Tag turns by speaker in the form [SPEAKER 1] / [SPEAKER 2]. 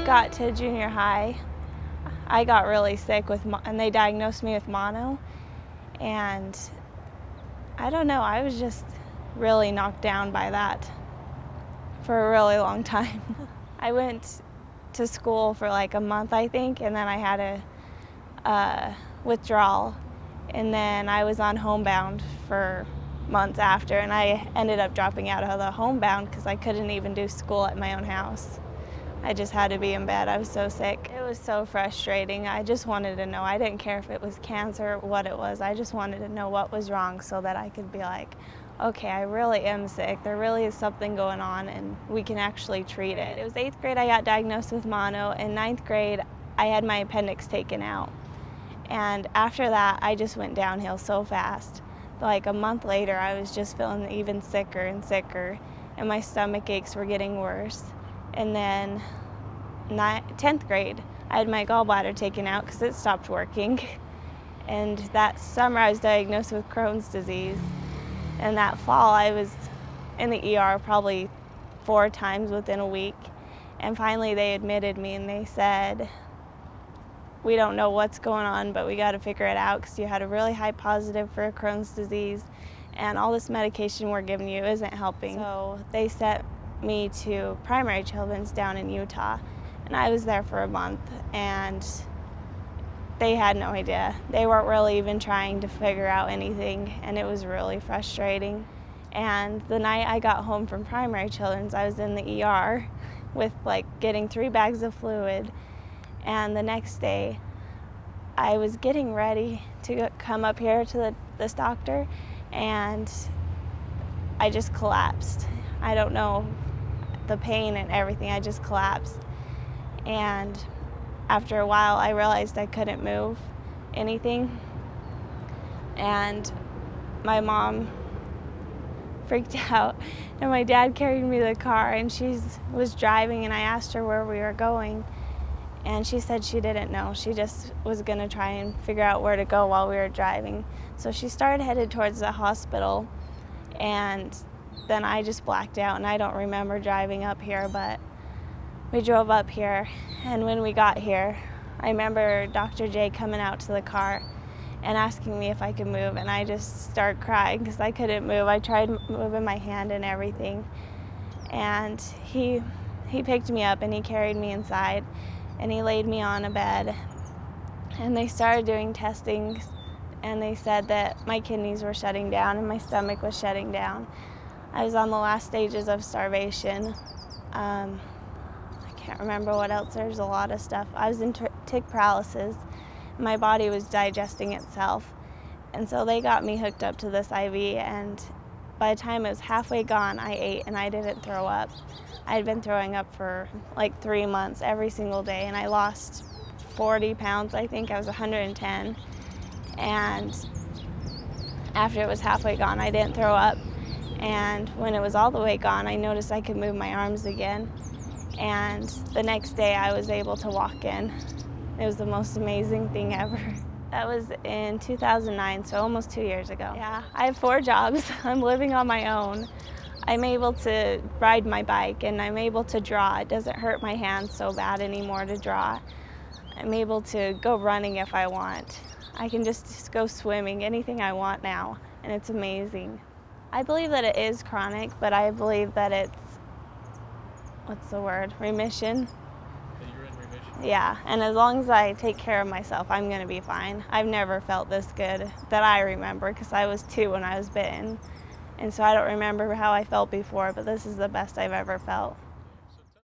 [SPEAKER 1] got to junior high, I got really sick and they diagnosed me with mono. And I don't know, I was just really knocked down by that for a really long time. I went to school for like a month, I think, and then I had a withdrawal. And then I was on homebound for months after, and I ended up dropping out of the homebound because I couldn't even do school at my own house. I just had to be in bed. I was so sick. It was so frustrating. I just wanted to know. I didn't care if it was cancer or what it was. I just wanted to know what was wrong so that I could be like, okay, I really am sick. There really is something going on and we can actually treat it. It was 8th grade I got diagnosed with mono. In 9th grade, I had my appendix taken out. And after that, I just went downhill so fast. Like a month later, I was just feeling even sicker and sicker, and my stomach aches were getting worse. And then 10th grade, I had my gallbladder taken out because it stopped working. And that summer, I was diagnosed with Crohn's disease. And that fall, I was in the ER probably 4 times within a week. And finally, they admitted me and they said, we don't know what's going on, but we got to figure it out because you had a really high positive for Crohn's disease, and all this medication we're giving you isn't helping. So they sent me to Primary Children's down in Utah, and I was there for a month, and they had no idea. They weren't really even trying to figure out anything, and it was really frustrating. And the night I got home from Primary Children's, I was in the ER with like getting 3 bags of fluid. And the next day, I was getting ready to come up here to this doctor, and I just collapsed. I don't know, the pain and everything, I just collapsed. And after a while, I realized I couldn't move anything. And my mom freaked out, and my dad carried me to the car, and she was driving, and I asked her where we were going. And she said she didn't know. She just was gonna try and figure out where to go while we were driving. So she started headed towards the hospital, and then I just blacked out, and I don't remember driving up here, but we drove up here. And when we got here, I remember Dr. J coming out to the car and asking me if I could move, and I just started crying because I couldn't move. I tried moving my hand and everything. And he picked me up and he carried me inside. And he laid me on a bed, and they started doing testing, and they said that my kidneys were shutting down and my stomach was shutting down. I was on the last stages of starvation. I can't remember what else. There's a lot of stuff. I was in tick paralysis. My body was digesting itself. And so they got me hooked up to this IV, and by the time it was halfway gone, I ate and I didn't throw up. I had been throwing up for like 3 months every single day, and I lost 40 pounds, I think. I was 110. And after it was halfway gone, I didn't throw up. And when it was all the way gone, I noticed I could move my arms again. And the next day, I was able to walk in. It was the most amazing thing ever. That was in 2009, so almost 2 years ago. Yeah, I have 4 jobs. I'm living on my own. I'm able to ride my bike, and I'm able to draw. It doesn't hurt my hands so bad anymore to draw. I'm able to go running if I want. I can just go swimming, anything I want now, and it's amazing. I believe that it is chronic, but I believe that it's, what's the word, remission?
[SPEAKER 2] That you're in remission?
[SPEAKER 1] Yeah, and as long as I take care of myself, I'm gonna be fine. I've never felt this good that I remember, because I was 2 when I was bitten. And so I don't remember how I felt before, but this is the best I've ever felt.